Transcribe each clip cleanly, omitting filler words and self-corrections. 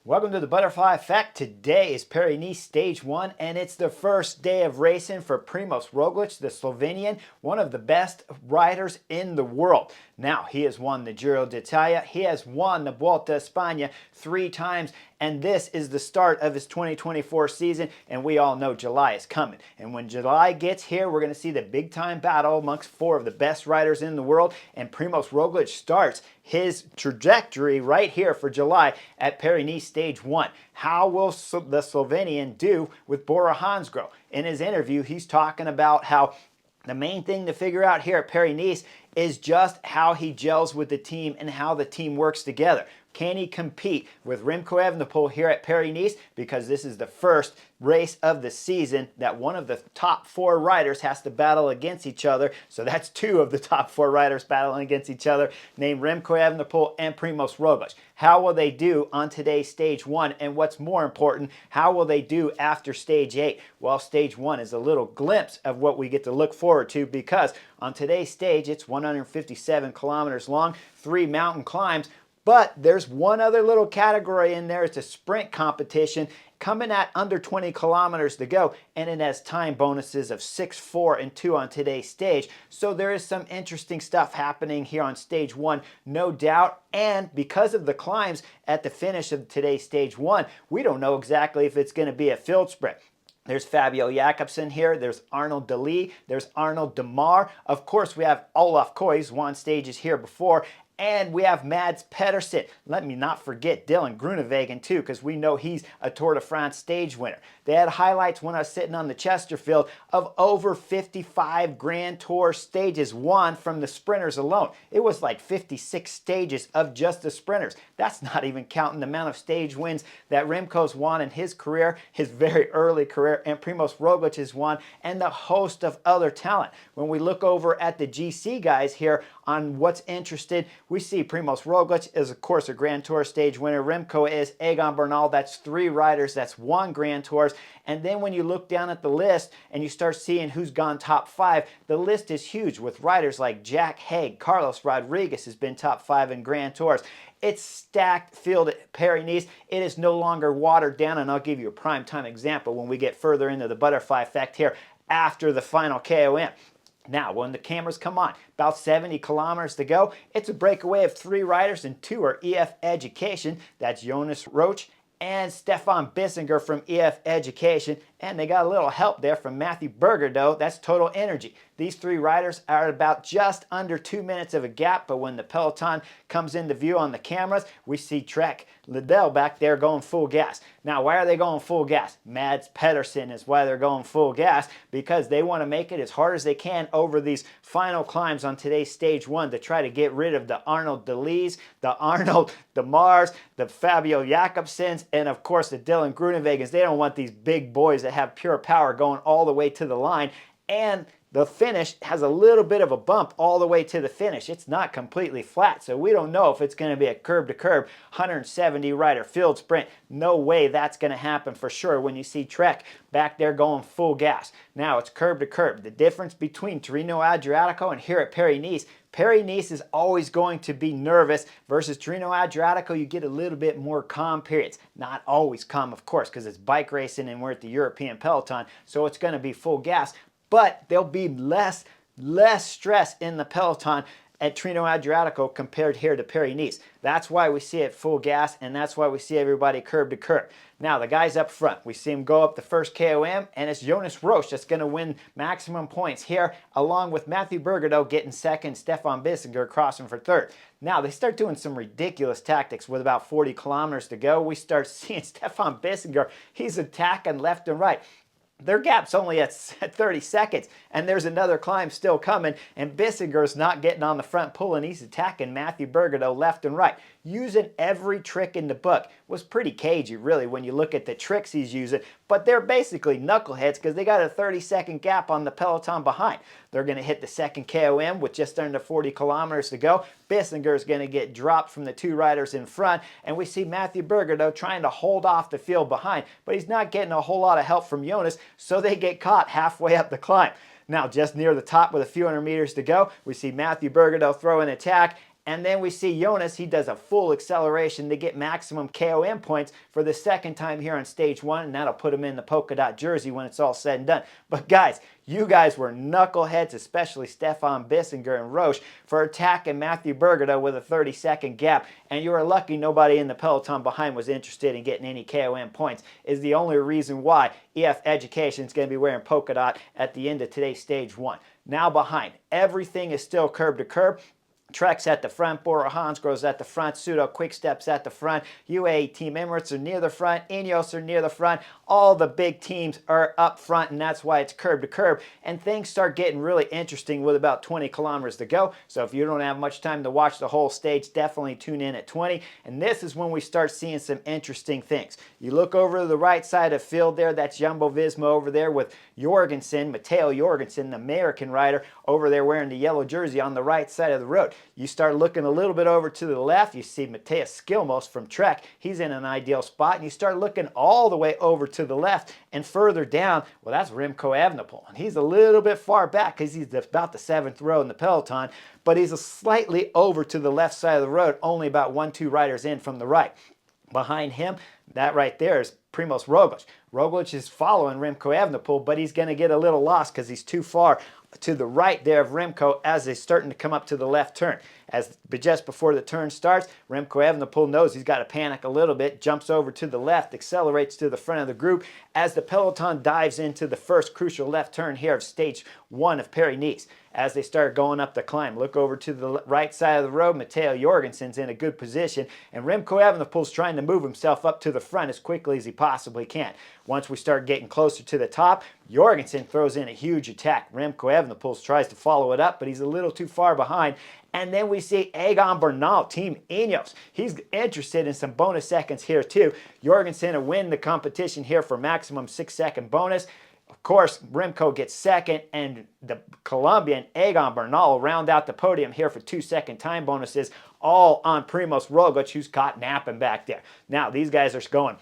Welcome to the Butterfly Effect. Today is Paris-Nice Stage 1, and it's the first day of racing for Primož Roglič, the Slovenian, one of the best riders in the world. Now, he has won the Giro d'Italia, he has won the Vuelta a España 3 times, and this is the start of his 2024 season, and we all know July is coming. And when July gets here, we're going to see the big-time battle amongst 4 of the best riders in the world, and Primož Roglič starts his trajectory right here for July at Paris-Nice Stage 1. How will the Slovenian do with Bora Hansgrohe? In his interview, he's talking about how the main thing to figure out here at Paris-Nice is just how he gels with the team and how the team works together. Can he compete with Remco Evenepoel here at Paris-Nice? Because this is the first race of the season that one of the top 4 riders has to battle against each other. So that's 2 of the top 4 riders battling against each other, named Remco Evenepoel and Primož Roglič. How will they do on today's Stage 1? And what's more important, how will they do after Stage 8? Well, Stage 1 is a little glimpse of what we get to look forward to, because on today's stage, it's 157 kilometers long, 3 mountain climbs. But there's one other little category in there. It's a sprint competition coming at under 20 kilometers to go, and it has time bonuses of 6, 4, and 2 on today's stage. So there is some interesting stuff happening here on Stage 1, no doubt. And because of the climbs at the finish of today's Stage 1, we don't know exactly if it's going to be a field sprint. There's Fabio Jakobsen here, there's Arnaud Delis, there's Arnaud Demar. Of course, we have Olaf Koy, who's won stages here before. And we have Mads Pedersen. Let me not forget Dylan Groenewegen too, because we know he's a Tour de France stage winner. They had highlights when I was sitting on the Chesterfield of over 55 Grand Tour stages won from the sprinters alone. It was like 56 stages of just the sprinters. That's not even counting the amount of stage wins that Remco's won in his career, his very early career, and Primož Roglič has won, and the host of other talent. When we look over at the GC guys here on what's interested, we see Primož Roglič is, of course, a Grand Tour stage winner. Remco is, Egan Bernal, that's 3 riders, that's 1 Grand Tours. And then when you look down at the list and you start seeing who's gone top 5, the list is huge with riders like Jack Haig, Carlos Rodriguez has been top 5 in Grand Tours. It's stacked field at Paris-Nice. It is no longer watered down, and I'll give you a prime time example when we get further into the butterfly effect here after the final KOM. Now, when the cameras come on, about 70 kilometers to go, it's a breakaway of 3 riders, and 2 are EF Education. That's Jonas Roche and Stefan Bissinger from EF Education. And they got a little help there from Matthew Bergerdo. That's Total Energy. These 3 riders are at about just under 2 minutes of a gap, but when the peloton comes into view on the cameras, we see Trek Liddell back there going full gas. Now, why are they going full gas? Mads Pedersen is why they're going full gas, because they want to make it as hard as they can over these final climbs on today's Stage 1 to try to get rid of the Arnaud Delis, the Arnaud Demars, the Fabio Jakobsens, and of course the Dylan Groenewegens. They don't want these big boys that have pure power going all the way to the line. And the finish has a little bit of a bump all the way to the finish. It's not completely flat, so we don't know if it's going to be a curb-to-curb 170 rider field sprint. No way that's going to happen for sure when you see Trek back there going full gas. Now it's curb-to-curb. The difference between Tirreno Adriatico and here at Paris-Nice, Paris-Nice is always going to be nervous versus Tirreno Adriatico. You get a little bit more calm periods. Not always calm, of course, because it's bike racing and we're at the European peloton, so it's going to be full gas. But there'll be less stress in the peloton at Tirreno Adriatico compared here to Paris-Nice. That's why we see it full gas, and that's why we see everybody curb to curb. Now, the guys up front, we see him go up the first KOM, and it's Jonas Roche that's going to win maximum points here, along with Matthew Bergerdo getting second, Stefan Bissinger crossing for third. Now, they start doing some ridiculous tactics with about 40 kilometers to go. We start seeing Stefan Bissinger, he's attacking left and right. Their gap's only at 30 seconds, and there's another climb still coming, and Bissinger's not getting on the front pull, and he's attacking Matthew Bergerdo left and right. Using every trick in the book. Was pretty cagey, really, when you look at the tricks he's using, but they're basically knuckleheads because they got a 30-second gap on the peloton behind. They're going to hit the second KOM with just under 40 kilometers to go. Bissinger's going to get dropped from the 2 riders in front, and we see Matthew Bergerdo trying to hold off the field behind, but he's not getting a whole lot of help from Jonas, so they get caught halfway up the climb. Now, just near the top with a few hundred meters to go, we see Matthew Bergerdo throw an attack, And then we see Jonas, he does a full acceleration to get maximum KOM points for the second time here on stage 1, and that'll put him in the polka dot jersey when it's all said and done. But guys, you guys were knuckleheads, especially Stefan Bissinger and Roche, for attacking Matthew Bergeda with a 30-second gap, and you were lucky nobody in the peloton behind was interested in getting any KOM points. Is the only reason why EF Education is going to be wearing polka dot at the end of today's stage 1. Now behind, everything is still curb to curb. Trek's at the front, Bora Hansgrohe's at the front, Pseudo Quickstep's at the front, UAE Team Emirates are near the front, Ineos are near the front. All the big teams are up front, and that's why it's curb to curb. And things start getting really interesting with about 20 kilometers to go. So if you don't have much time to watch the whole stage, definitely tune in at 20. And this is when we start seeing some interesting things. You look over to the right side of the field there, that's Jumbo-Visma over there with Jorgensen, Matteo Jorgensen, the American rider, over there wearing the yellow jersey on the right side of the road. You start looking a little bit over to the left, you see Matthias Skilmos from Trek. He's in an ideal spot. And you start looking all the way over to the left and further down, well, that's Remco Evenepoel. And he's a little bit far back because he's about the 7th row in the peloton, but he's slightly over to the left side of the road, only about 1-2 riders in from the right. Behind him, that right there is Primoz Roglič. Roglič is following Remco Evenepoel, but he's going to get a little lost because he's too far to the right there of Remco as they're starting to come up to the left turn. But just before the turn starts, Remco Evenepoel knows he's got to panic a little bit, jumps over to the left, accelerates to the front of the group as the peloton dives into the first crucial left turn here of stage 1 of Paris-Nice. As they start going up the climb, look over to the right side of the road. Matteo Jorgensen's in a good position, and Remco Evenepoel's trying to move himself up to the front as quickly as he possibly can. Once we start getting closer to the top, Jorgensen throws in a huge attack. Remco Evenepoel tries to follow it up, but he's a little too far behind. And then we see Egan Bernal, Team Ineos. He's interested in some bonus seconds here too. Jorgensen will win the competition here for maximum 6-second bonus. Of course, Remco gets second, and the Colombian Egan Bernal round out the podium here for 2-second time bonuses, all on Primoz Roglič, who's caught napping back there. Now, these guys are going,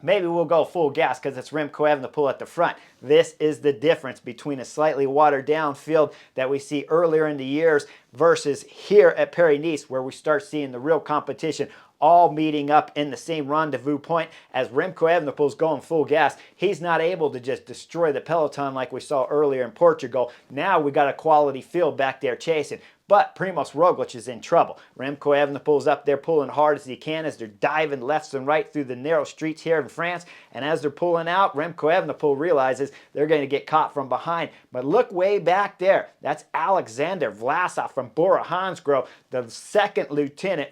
maybe we'll go full gas because it's Remco Evenepoel at the front. This is the difference between a slightly watered down field that we see earlier in the years versus here at Paris-Nice, where we start seeing the real competition all meeting up in the same rendezvous point. As Remco Evenepoel's going full gas, he's not able to just destroy the peloton like we saw earlier in Portugal. Now we got a quality field back there chasing. But Primoz Roglič is in trouble. Remco Evenepoel's up there pulling hard as he can as they're diving left and right through the narrow streets here in France. And as they're pulling out, Remco Evenepoel realizes they're going to get caught from behind. But look way back there. That's Alexander Vlasov from Bora Hansgrohe, the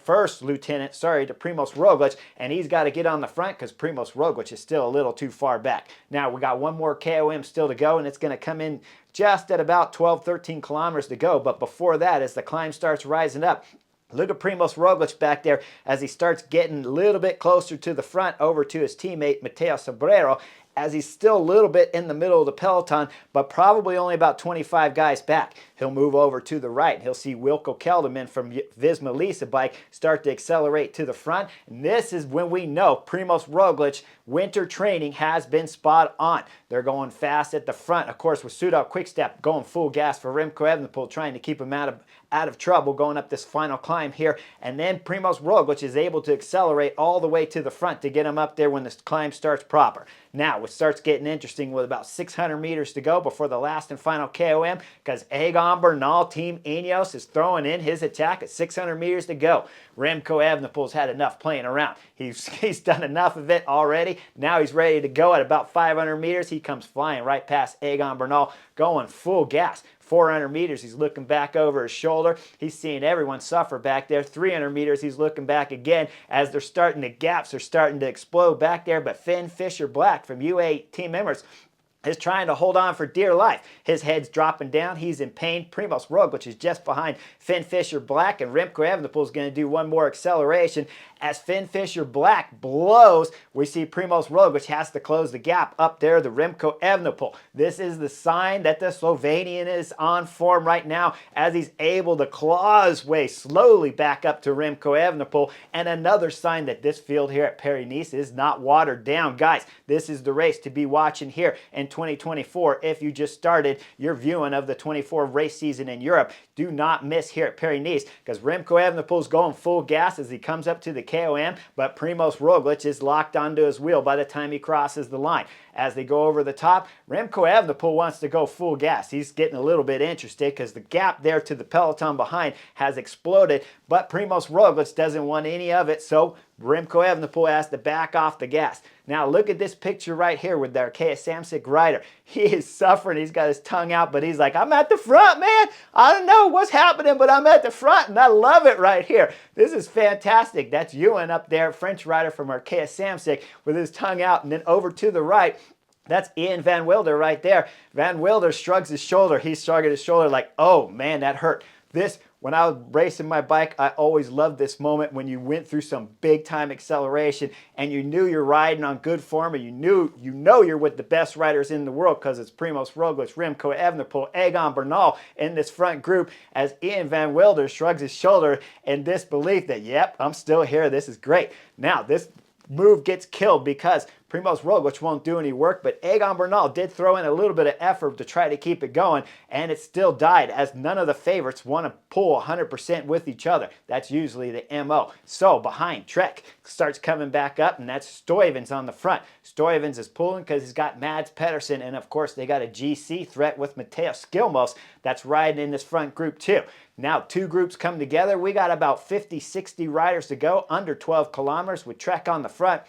first lieutenant, to Primoz Roglič. And he's got to get on the front because Primoz Roglič is still a little too far back. Now we got one more KOM still to go, and it's going to come in just at about 12-13 kilometers to go. But before that, as the climb starts rising up, look at Primoz Roglič back there as he starts getting a little bit closer to the front over to his teammate Mateo Sobrero, as he's still a little bit in the middle of the peloton, but probably only about 25 guys back. He'll move over to the right. He'll see Wilco Kelderman from Visma Lease bike start to accelerate to the front. And this is when we know Primoz Roglič winter training has been spot on. They're going fast at the front. Of course, with Pseudo Quickstep going full gas for Remco Evenepoel, trying to keep him out of trouble going up this final climb here. And then Primoz Roglič is able to accelerate all the way to the front to get him up there when the climb starts proper. Now, it starts getting interesting with about 600 meters to go before the last and final KOM, because Egan Bernal, Team Ineos, is throwing in his attack at 600 meters to go. Remco Evenepoel's had enough playing around. He's done enough of it already. Now he's ready to go at about 500 meters. He comes flying right past Egan Bernal, going full gas. 400 meters, he's looking back over his shoulder. He's seeing everyone suffer back there. 300 meters, he's looking back again as the gaps are starting to explode back there. But Finn Fisher-Black from UAE Team Emirates is trying to hold on for dear life. His head's dropping down. He's in pain. Primoz Roglič is just behind Finn Fisher-Black, and Remco Evenepoel is going to do one more acceleration. As Finn Fisher-Black blows, we see Primoz Roglič has to close the gap up there to Remco Evenepoel. This is the sign that the Slovenian is on form right now as he's able to claw his way slowly back up to Remco Evenepoel, and another sign that this field here at Paris-Nice is not watered down. Guys, this is the race to be watching here in 2024 if you just started your viewing of the 24 race season in Europe. Do not miss here at Paris-Nice, because Remco Evenepoel is going full gas as he comes up to the KOM, but Primož Roglič is locked onto his wheel by the time he crosses the line. As they go over the top, Remco Evenepoel wants to go full gas. He's getting a little bit interested because the gap there to the peloton behind has exploded, but Primož Roglič doesn't want any of it, so Remco Evenepoel has to back off the gas. Now look at this picture right here with the Arkea Samsic rider. He is suffering. He's got his tongue out, but he's like, I'm at the front, man. I don't know what's happening, but I'm at the front, and I love it right here. This is fantastic. That's Ewan up there, French rider from Arkea Samsic, with his tongue out, and then over to the right, that's Ian Van Wilder right there. Van Wilder shrugs his shoulder. He's shrugging his shoulder like, oh man, that hurt. When I was racing my bike, I always loved this moment when you went through some big time acceleration and you knew you're riding on good form, and you know you're with the best riders in the world, because it's Primož Roglič, Remco Evenepoel, Egan Bernal in this front group, as Ian Van Wilder shrugs his shoulder in disbelief that, yep, I'm still here. This is great. Now, this move gets killed because Primož Roglič won't do any work, but Egan Bernal did throw in a little bit of effort to try to keep it going, and it still died, as none of the favorites want to pull 100% with each other. That's usually the MO. So behind, Trek starts coming back up, and that's Stuyvens on the front. Stuyvens is pulling because he's got Mads Pedersen, and of course they got a GC threat with Mateusz Skilmos that's riding in this front group too. Now two groups come together. We got about 50, 60 riders to go, under 12 kilometers with Trek on the front.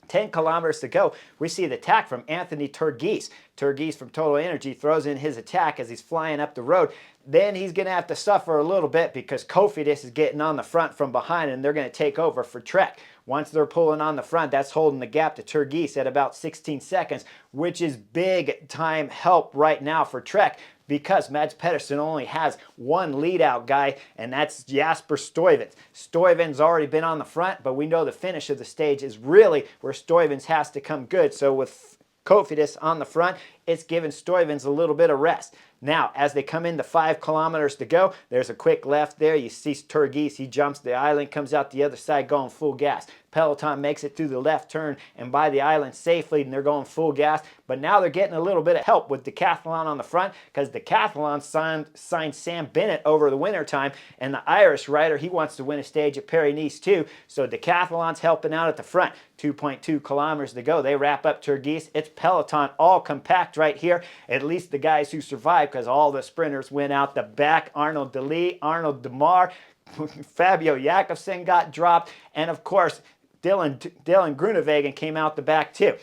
10 kilometers to go. We see the attack from Anthony Turgis. Turgis from Total Energy throws in his attack as he's flying up the road. Then he's going to have to suffer a little bit because Cofidis is getting on the front from behind, and they're going to take over for Trek. Once they're pulling on the front, that's holding the gap to Turgis at about 16 seconds, which is big time help right now for Trek, because Mads Pedersen only has one lead out guy, and that's Jasper Stuyvens. Stuyvens already been on the front, but we know the finish of the stage is really where Stuyvens has to come good. So with Cofidis on the front, it's giving Stuyvens a little bit of rest. Now, as they come into 5 kilometers to go, there's a quick left there. You see Turgis, he jumps the island, comes out the other side going full gas. Peloton makes it through the left turn and by the island safely, and they're going full gas. But now they're getting a little bit of help with Decathlon on the front, because Decathlon signed Sam Bennett over the wintertime, and the Irish rider, he wants to win a stage at Paris-Nice too. So Decathlon's helping out at the front. 2.2 kilometers to go. They wrap up Turgis. It's Peloton all compact right here, at least the guys who survived, because all the sprinters went out the back. Arnold De Lee, Arnold Demar, Fabio Jakobsen got dropped, and of course Dylan Groenewegen came out the back too.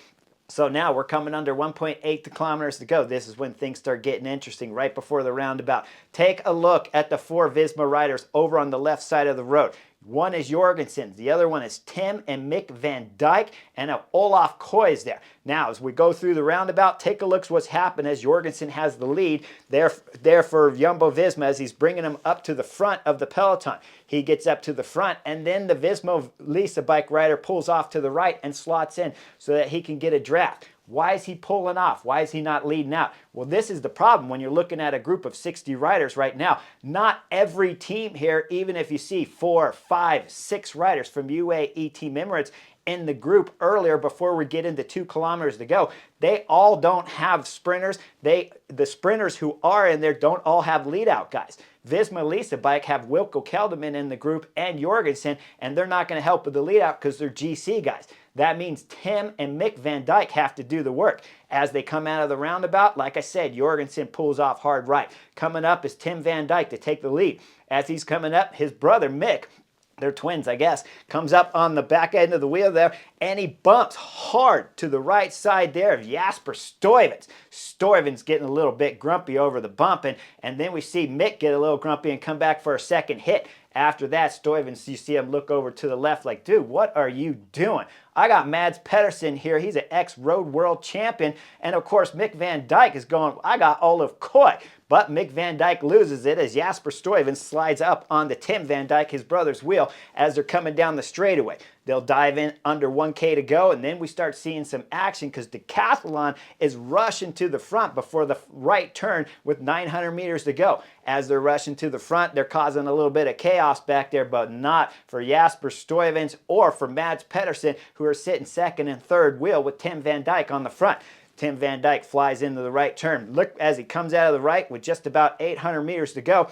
So now we're coming under 1.8 kilometers to go. This is when things start getting interesting, right before the roundabout. Take a look at the 4 Visma riders over on the left side of the road. One is Jorgensen, the other one is Tim and Mick Van Dijk, and Olaf Koijs there. Now, as we go through the roundabout, take a look at what's happened as Jorgensen has the lead there for Jumbo-Visma as he's bringing him up to the front of the peloton. He gets up to the front, and then the Visma Lisa bike rider pulls off to the right and slots in so that he can get a draft. Why is he pulling off? Why is he not leading out? Well, this is the problem when you're looking at a group of 60 riders right now. Not every team here, even if you see 4, 5, 6 riders from UAE Team Emirates in the group earlier before we get into 2 kilometers to go, they all don't have sprinters. The sprinters who are in there don't all have lead out guys. Visma Lisa Bike have Wilco Kelderman in the group and Jorgensen, and they're not going to help with the lead out because they're GC guys. That means Tim and Mick Van Dijk have to do the work. As they come out of the roundabout, like I said, Jorgensen pulls off hard right. Coming up is Tim Van Dijk to take the lead. As he's coming up, his brother Mick, they're twins, I guess, comes up on the back end of the wheel there, and he bumps hard to the right side there of Jasper Stuyvens. Stuyvens getting a little bit grumpy over the bump, and then we see Mick get a little grumpy and come back for a second hit. After that, Stuyvens, you see him look over to the left like, dude, what are you doing? I got Mads Pedersen here. He's an ex-road world champion. And of course, Mick Van Dijk is going, I got Olaf Koijs. But Mick Van Dijk loses it as Jasper Stuyvens slides up onto Tim Van Dijk, his brother's wheel, as they're coming down the straightaway. They'll dive in under 1K to go, and then we start seeing some action because Decathlon is rushing to the front before the right turn with 900 meters to go. As they're rushing to the front, they're causing a little bit of chaos back there, but not for Jasper Stuyvens or for Mads Pedersen, who are sitting second and third wheel with Tim Van Dijk on the front. Tim Van Dyke flies into the right turn. Look as he comes out of the right with just about 800 meters to go.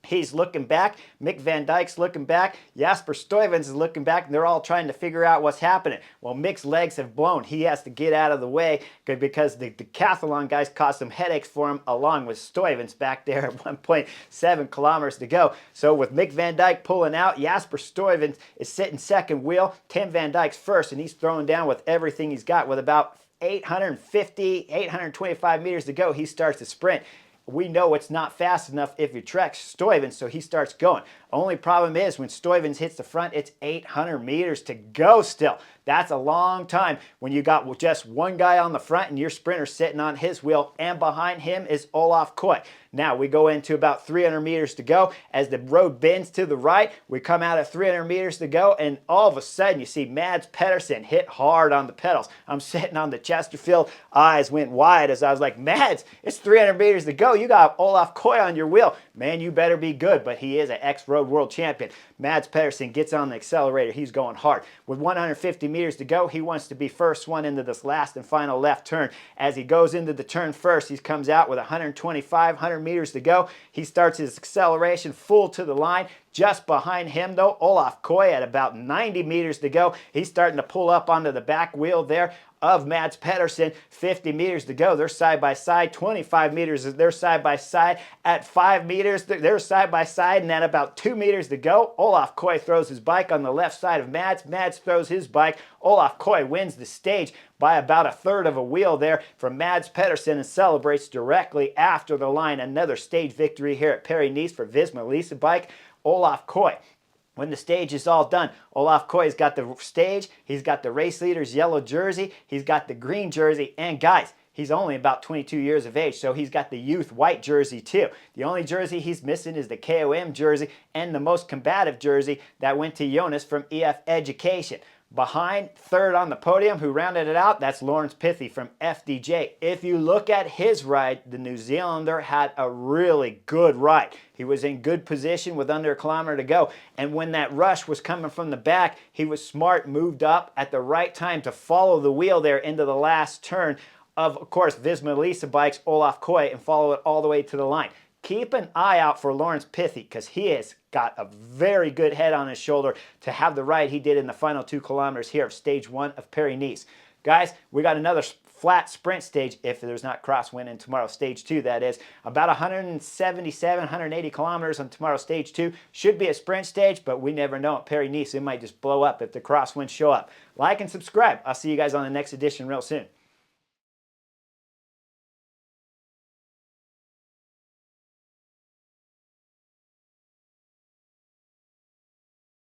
He's looking back. Mick Van Dyke's looking back. Jasper Stuyvens is looking back, and they're all trying to figure out what's happening. Well, Mick's legs have blown. He has to get out of the way because the decathlon guys caused some headaches for him, along with Stuyvens back there at 1.7 kilometers to go. So with Mick Van Dyke pulling out, Jasper Stuyvens is sitting second wheel. Tim Van Dyke's first, and he's throwing down with everything he's got. With about 825 meters to go, he starts to sprint. We know it's not fast enough if you track Stuyvens, so he starts going. Only problem is when Stuyvens hits the front, it's 800 meters to go still. That's a long time when you got just one guy on the front and your sprinter sitting on his wheel, and behind him is Olaf Koy. Now we go into about 300 meters to go. As the road bends to the right, we come out at 300 meters to go, and all of a sudden you see Mads Pedersen hit hard on the pedals. I'm sitting on the Chesterfield, eyes went wide as I was like, Mads, it's 300 meters to go. You got Olaf Koy on your wheel. Man, you better be good, but he is an ex-road world champion. Mads Pedersen gets on the accelerator. He's going hard. With 150 meters to go, he wants to be first one into this last and final left turn. As he goes into the turn first, he comes out with 100 meters to go. He starts his acceleration full to the line. Just behind him, though, Olaf Koy at about 90 meters to go. He's starting to pull up onto the back wheel there of Mads Pedersen. 50 meters to go. They're side by side. 25 meters, they're side by side. At 5 meters, they're side by side. And at about 2 meters to go, Olaf Koy throws his bike on the left side of Mads. Mads throws his bike. Olaf Koy wins the stage by about a third of a wheel there from Mads Pedersen and celebrates directly after the line. Another stage victory here at Paris-Nice for Visma Lease Bike. Olaf Koy. When the stage is all done, Olaf Koy's got the stage, he's got the race leader's yellow jersey, he's got the green jersey, and guys, he's only about 22 years of age, so he's got the youth white jersey too. The only jersey he's missing is the KOM jersey and the most combative jersey that went to Jonas from EF Education. Behind, third on the podium, who rounded it out, that's Lawrence Pithy from FDJ. If you look at his ride, the New Zealander had a really good ride. He was in good position with under a kilometer to go. And when that rush was coming from the back, he was smart, moved up at the right time to follow the wheel there into the last turn of course, Visma Lease Bike's Olaf Koy, and follow it all the way to the line. Keep an eye out for Lawrence Pithy because he has got a very good head on his shoulder to have the ride he did in the final 2 kilometers here of stage 1 of Paris-Nice. Guys, we got another flat sprint stage if there's not crosswind in tomorrow, stage 2 that is. About 177, 180 kilometers on tomorrow, stage 2. Should be a sprint stage, but we never know at Paris-Nice. It might just blow up if the crosswinds show up. Like and subscribe. I'll see you guys on the next edition real soon.